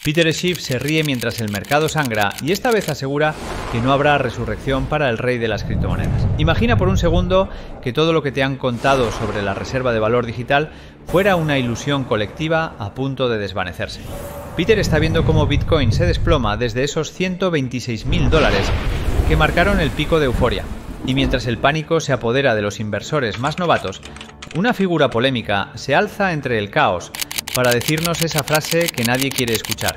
Peter Schiff se ríe mientras el mercado sangra y esta vez asegura que no habrá resurrección para el rey de las criptomonedas. Imagina por un segundo que todo lo que te han contado sobre la reserva de valor digital fuera una ilusión colectiva a punto de desvanecerse. Peter está viendo cómo Bitcoin se desploma desde esos $126.000 que marcaron el pico de euforia. Y mientras el pánico se apodera de los inversores más novatos, una figura polémica se alza entre el caos para decirnos esa frase que nadie quiere escuchar.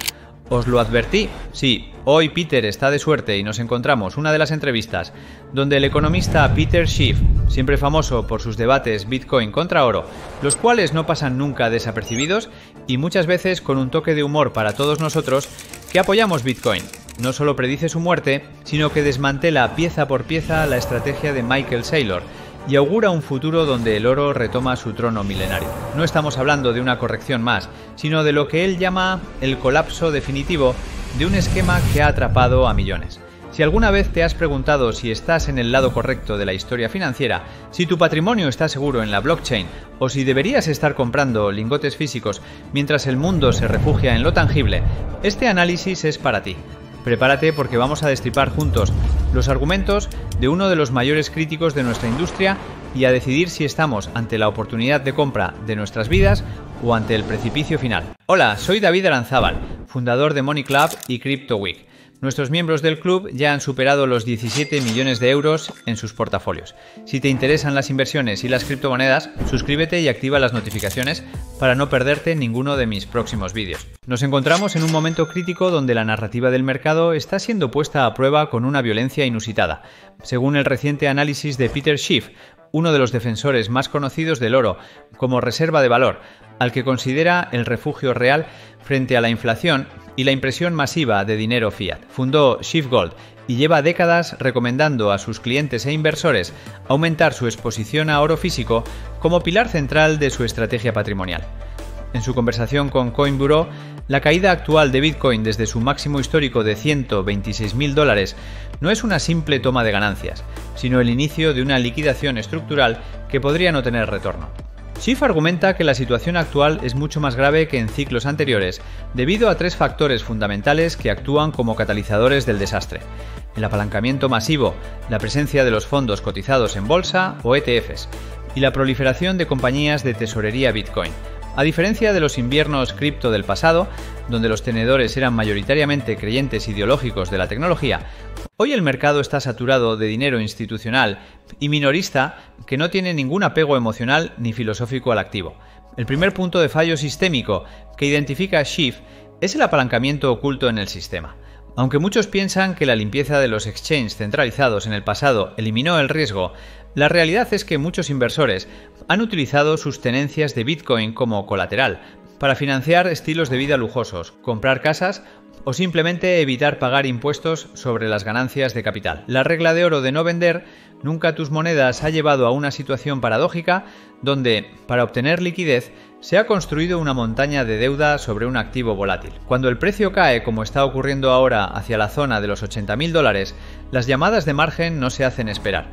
Os lo advertí. Sí, hoy Peter está de suerte y nos encontramos una de las entrevistas donde el economista Peter Schiff, siempre famoso por sus debates Bitcoin contra oro, los cuales no pasan nunca desapercibidos y muchas veces con un toque de humor para todos nosotros que apoyamos Bitcoin, no solo predice su muerte, sino que desmantela pieza por pieza la estrategia de Michael Saylor y augura un futuro donde el oro retoma su trono milenario. No estamos hablando de una corrección más, sino de lo que él llama el colapso definitivo de un esquema que ha atrapado a millones. Si alguna vez te has preguntado si estás en el lado correcto de la historia financiera, si tu patrimonio está seguro en la blockchain o si deberías estar comprando lingotes físicos mientras el mundo se refugia en lo tangible, este análisis es para ti. Prepárate porque vamos a destripar juntos los argumentos de uno de los mayores críticos de nuestra industria y a decidir si estamos ante la oportunidad de compra de nuestras vidas o ante el precipicio final. Hola, soy David Aranzábal, fundador de Money Club y Crypto Week. Nuestros miembros del club ya han superado los 17 millones de euros en sus portafolios. Si te interesan las inversiones y las criptomonedas, suscríbete y activa las notificaciones para no perderte ninguno de mis próximos vídeos. Nos encontramos en un momento crítico donde la narrativa del mercado está siendo puesta a prueba con una violencia inusitada. Según el reciente análisis de Peter Schiff, uno de los defensores más conocidos del oro como reserva de valor, al que considera el refugio real frente a la inflación y la impresión masiva de dinero fiat. Fundó Schiff Gold y lleva décadas recomendando a sus clientes e inversores aumentar su exposición a oro físico como pilar central de su estrategia patrimonial. En su conversación con Coin Bureau, la caída actual de Bitcoin desde su máximo histórico de $126.000 no es una simple toma de ganancias, sino el inicio de una liquidación estructural que podría no tener retorno. Schiff argumenta que la situación actual es mucho más grave que en ciclos anteriores debido a tres factores fundamentales que actúan como catalizadores del desastre: el apalancamiento masivo, la presencia de los fondos cotizados en bolsa o ETFs y la proliferación de compañías de tesorería Bitcoin. A diferencia de los inviernos cripto del pasado, donde los tenedores eran mayoritariamente creyentes ideológicos de la tecnología, hoy el mercado está saturado de dinero institucional y minorista que no tiene ningún apego emocional ni filosófico al activo. El primer punto de fallo sistémico que identifica Schiff es el apalancamiento oculto en el sistema. Aunque muchos piensan que la limpieza de los exchanges centralizados en el pasado eliminó el riesgo, la realidad es que muchos inversores han utilizado sus tenencias de Bitcoin como colateral para financiar estilos de vida lujosos, comprar casas o simplemente evitar pagar impuestos sobre las ganancias de capital. La regla de oro de no vender nunca tus monedas ha llevado a una situación paradójica donde, para obtener liquidez, se ha construido una montaña de deuda sobre un activo volátil. Cuando el precio cae, como está ocurriendo ahora, hacia la zona de los $80.000, las llamadas de margen no se hacen esperar.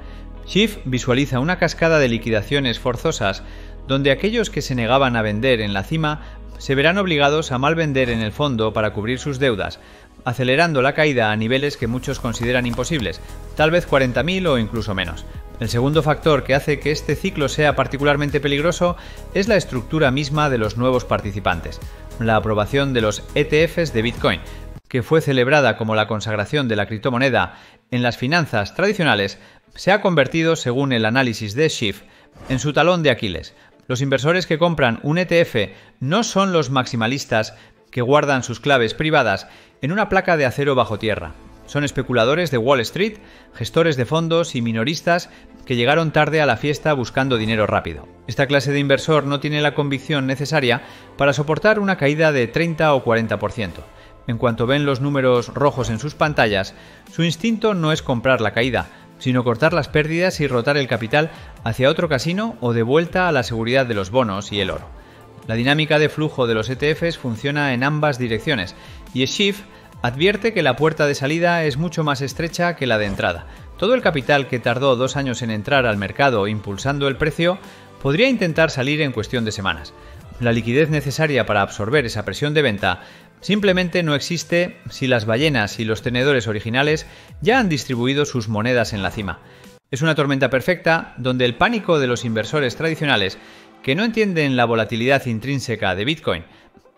Schiff visualiza una cascada de liquidaciones forzosas donde aquellos que se negaban a vender en la cima se verán obligados a mal vender en el fondo para cubrir sus deudas, acelerando la caída a niveles que muchos consideran imposibles, tal vez 40.000 o incluso menos. El segundo factor que hace que este ciclo sea particularmente peligroso es la estructura misma de los nuevos participantes. La aprobación de los ETFs de Bitcoin, que fue celebrada como la consagración de la criptomoneda en las finanzas tradicionales, se ha convertido, según el análisis de Schiff, en su talón de Aquiles. Los inversores que compran un ETF no son los maximalistas que guardan sus claves privadas en una placa de acero bajo tierra. Son especuladores de Wall Street, gestores de fondos y minoristas que llegaron tarde a la fiesta buscando dinero rápido. Esta clase de inversor no tiene la convicción necesaria para soportar una caída de 30 o 40%. En cuanto ven los números rojos en sus pantallas, su instinto no es comprar la caída, sino cortar las pérdidas y rotar el capital hacia otro casino o de vuelta a la seguridad de los bonos y el oro. La dinámica de flujo de los ETFs funciona en ambas direcciones y Schiff advierte que la puerta de salida es mucho más estrecha que la de entrada. Todo el capital que tardó 2 años en entrar al mercado impulsando el precio podría intentar salir en cuestión de semanas. la liquidez necesaria para absorber esa presión de venta, simplemente no existe si las ballenas y los tenedores originales ya han distribuido sus monedas en la cima. Es una tormenta perfecta donde el pánico de los inversores tradicionales, que no entienden la volatilidad intrínseca de Bitcoin,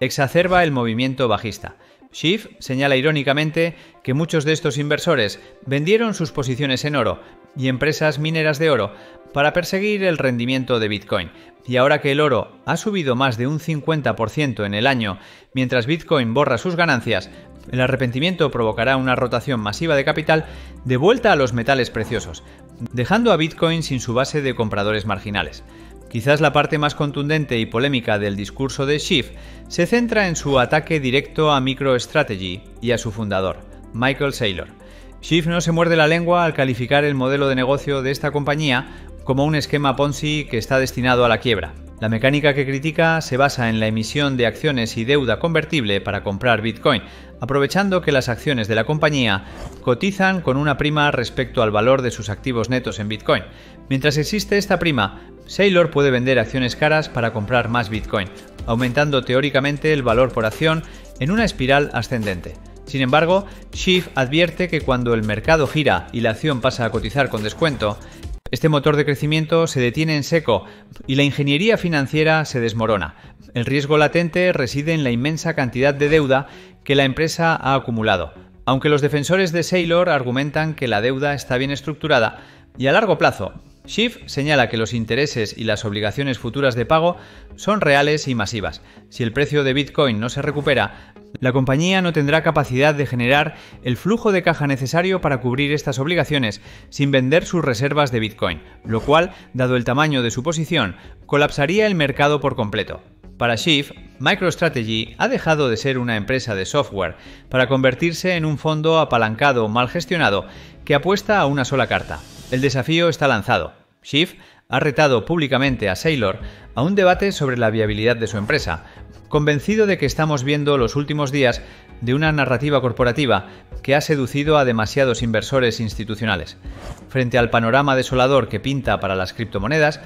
exacerba el movimiento bajista. Schiff señala irónicamente que muchos de estos inversores vendieron sus posiciones en oro y empresas mineras de oro para perseguir el rendimiento de Bitcoin. Y ahora que el oro ha subido más de un 50% en el año mientras Bitcoin borra sus ganancias, el arrepentimiento provocará una rotación masiva de capital de vuelta a los metales preciosos, dejando a Bitcoin sin su base de compradores marginales. Quizás la parte más contundente y polémica del discurso de Schiff se centra en su ataque directo a MicroStrategy y a su fundador, Michael Saylor. Schiff no se muerde la lengua al calificar el modelo de negocio de esta compañía como un esquema Ponzi que está destinado a la quiebra. La mecánica que critica se basa en la emisión de acciones y deuda convertible para comprar Bitcoin, aprovechando que las acciones de la compañía cotizan con una prima respecto al valor de sus activos netos en Bitcoin. Mientras existe esta prima, Saylor puede vender acciones caras para comprar más Bitcoin, aumentando teóricamente el valor por acción en una espiral ascendente. Sin embargo, Schiff advierte que cuando el mercado gira y la acción pasa a cotizar con descuento, este motor de crecimiento se detiene en seco y la ingeniería financiera se desmorona. El riesgo latente reside en la inmensa cantidad de deuda que la empresa ha acumulado, aunque los defensores de Saylor argumentan que la deuda está bien estructurada y a largo plazo. Schiff señala que los intereses y las obligaciones futuras de pago son reales y masivas. Si el precio de Bitcoin no se recupera, la compañía no tendrá capacidad de generar el flujo de caja necesario para cubrir estas obligaciones sin vender sus reservas de Bitcoin, lo cual, dado el tamaño de su posición, colapsaría el mercado por completo. Para Schiff, MicroStrategy ha dejado de ser una empresa de software para convertirse en un fondo apalancado mal gestionado que apuesta a una sola carta. El desafío está lanzado. Schiff ha retado públicamente a Saylor a un debate sobre la viabilidad de su empresa, convencido de que estamos viendo los últimos días de una narrativa corporativa que ha seducido a demasiados inversores institucionales. Frente al panorama desolador que pinta para las criptomonedas,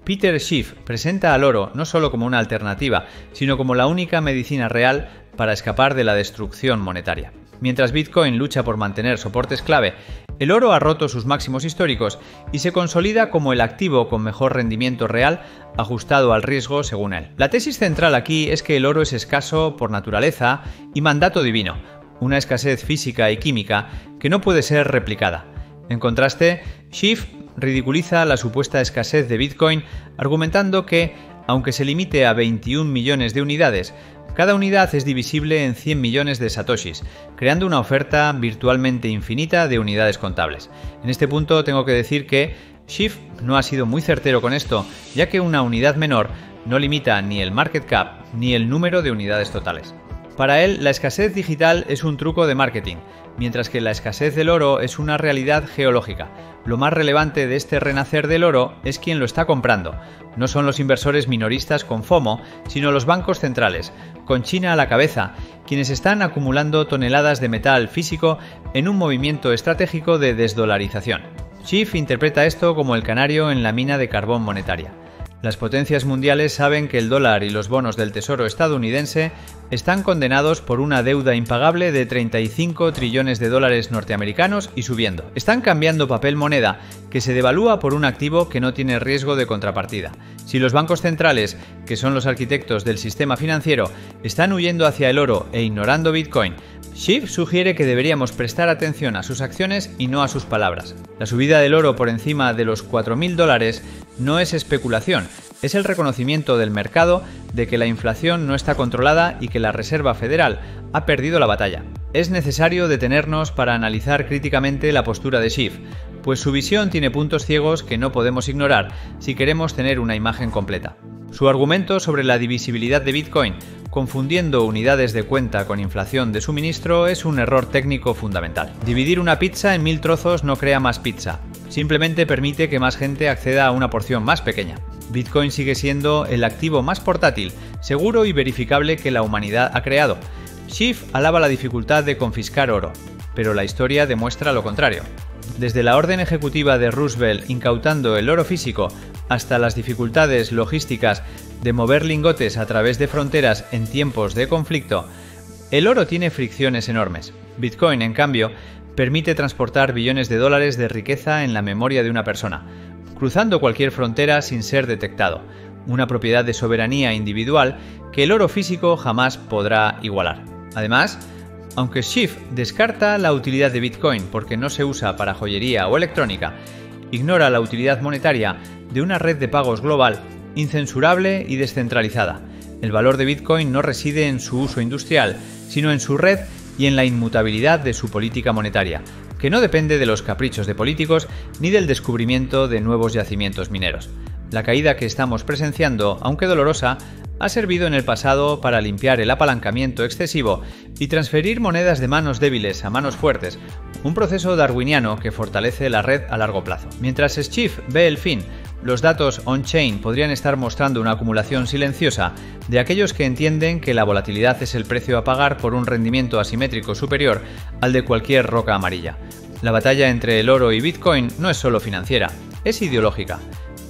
Peter Schiff presenta al oro no solo como una alternativa, sino como la única medicina real para escapar de la destrucción monetaria. Mientras Bitcoin lucha por mantener soportes clave, el oro ha roto sus máximos históricos y se consolida como el activo con mejor rendimiento real ajustado al riesgo según él. La tesis central aquí es que el oro es escaso por naturaleza y mandato divino, una escasez física y química que no puede ser replicada. En contraste, Schiff ridiculiza la supuesta escasez de Bitcoin argumentando que, aunque se limite a 21 millones de unidades, cada unidad es divisible en 100 millones de satoshis, creando una oferta virtualmente infinita de unidades contables. En este punto tengo que decir que Schiff no ha sido muy certero con esto, ya que una unidad menor no limita ni el market cap ni el número de unidades totales. Para él, la escasez digital es un truco de marketing, mientras que la escasez del oro es una realidad geológica. Lo más relevante de este renacer del oro es quién lo está comprando. No son los inversores minoristas con FOMO, sino los bancos centrales, con China a la cabeza, quienes están acumulando toneladas de metal físico en un movimiento estratégico de desdolarización. Schiff interpreta esto como el canario en la mina de carbón monetaria. Las potencias mundiales saben que el dólar y los bonos del Tesoro estadounidense están condenados por una deuda impagable de 35 trillones de dólares norteamericanos y subiendo. Están cambiando papel moneda que se devalúa por un activo que no tiene riesgo de contrapartida. Si los bancos centrales, que son los arquitectos del sistema financiero, están huyendo hacia el oro e ignorando Bitcoin, Schiff sugiere que deberíamos prestar atención a sus acciones y no a sus palabras. La subida del oro por encima de los $4.000 no es especulación, es el reconocimiento del mercado de que la inflación no está controlada y que la Reserva Federal ha perdido la batalla. Es necesario detenernos para analizar críticamente la postura de Schiff, pues su visión tiene puntos ciegos que no podemos ignorar si queremos tener una imagen completa. Su argumento sobre la divisibilidad de Bitcoin, confundiendo unidades de cuenta con inflación de suministro, es un error técnico fundamental. Dividir una pizza en 1000 trozos no crea más pizza, simplemente permite que más gente acceda a una porción más pequeña. Bitcoin sigue siendo el activo más portátil, seguro y verificable que la humanidad ha creado. Schiff alaba la dificultad de confiscar oro, pero la historia demuestra lo contrario. Desde la orden ejecutiva de Roosevelt incautando el oro físico hasta las dificultades logísticas de mover lingotes a través de fronteras en tiempos de conflicto, el oro tiene fricciones enormes. Bitcoin, en cambio, permite transportar billones de dólares de riqueza en la memoria de una persona, cruzando cualquier frontera sin ser detectado, una propiedad de soberanía individual que el oro físico jamás podrá igualar. Además, aunque Schiff descarta la utilidad de Bitcoin porque no se usa para joyería o electrónica, ignora la utilidad monetaria de una red de pagos global, incensurable y descentralizada. El valor de Bitcoin no reside en su uso industrial, sino en su red y en la inmutabilidad de su política monetaria, que no depende de los caprichos de políticos ni del descubrimiento de nuevos yacimientos mineros. La caída que estamos presenciando, aunque dolorosa, ha servido en el pasado para limpiar el apalancamiento excesivo y transferir monedas de manos débiles a manos fuertes, un proceso darwiniano que fortalece la red a largo plazo. Mientras Schiff ve el fin, los datos on-chain podrían estar mostrando una acumulación silenciosa de aquellos que entienden que la volatilidad es el precio a pagar por un rendimiento asimétrico superior al de cualquier roca amarilla. La batalla entre el oro y Bitcoin no es solo financiera, es ideológica.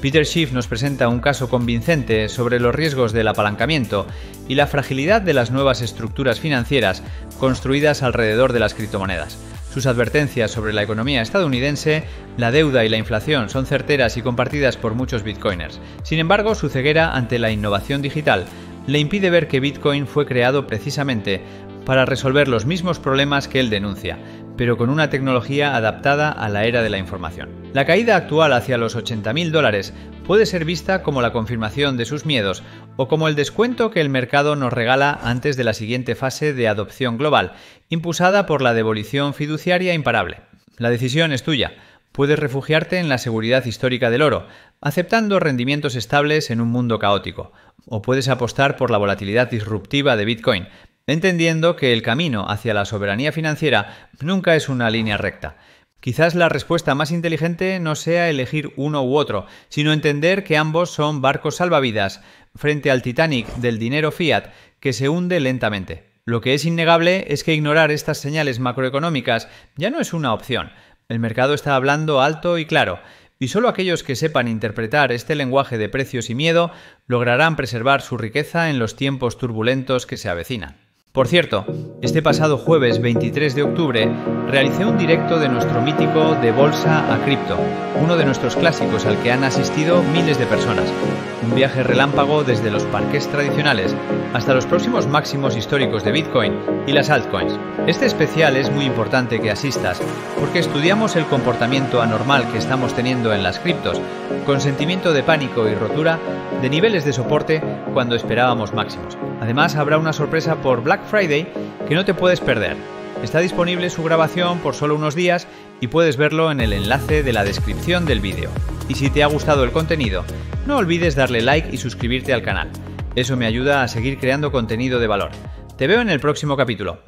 Peter Schiff nos presenta un caso convincente sobre los riesgos del apalancamiento y la fragilidad de las nuevas estructuras financieras construidas alrededor de las criptomonedas. Sus advertencias sobre la economía estadounidense, la deuda y la inflación son certeras y compartidas por muchos bitcoiners. Sin embargo, su ceguera ante la innovación digital le impide ver que Bitcoin fue creado precisamente para resolver los mismos problemas que él denuncia, pero con una tecnología adaptada a la era de la información. La caída actual hacia los $80.000 puede ser vista como la confirmación de sus miedos o como el descuento que el mercado nos regala antes de la siguiente fase de adopción global, impulsada por la devolución fiduciaria imparable. La decisión es tuya. Puedes refugiarte en la seguridad histórica del oro, aceptando rendimientos estables en un mundo caótico, o puedes apostar por la volatilidad disruptiva de Bitcoin, entendiendo que el camino hacia la soberanía financiera nunca es una línea recta. Quizás la respuesta más inteligente no sea elegir uno u otro, sino entender que ambos son barcos salvavidas frente al Titanic del dinero fiat que se hunde lentamente. Lo que es innegable es que ignorar estas señales macroeconómicas ya no es una opción. El mercado está hablando alto y claro, y solo aquellos que sepan interpretar este lenguaje de precios y miedo lograrán preservar su riqueza en los tiempos turbulentos que se avecinan. Por cierto, este pasado jueves 23 de octubre realicé un directo de nuestro mítico De Bolsa a Cripto, uno de nuestros clásicos al que han asistido miles de personas. Un viaje relámpago desde los parques tradicionales hasta los próximos máximos históricos de Bitcoin y las altcoins. Este especial es muy importante que asistas porque estudiamos el comportamiento anormal que estamos teniendo en las criptos, con sentimiento de pánico y rotura de niveles de soporte cuando esperábamos máximos. Además, habrá una sorpresa por Black Friday que no te puedes perder. Está disponible su grabación por solo unos días y puedes verlo en el enlace de la descripción del vídeo. Y si te ha gustado el contenido, no olvides darle like y suscribirte al canal. Eso me ayuda a seguir creando contenido de valor. Te veo en el próximo capítulo.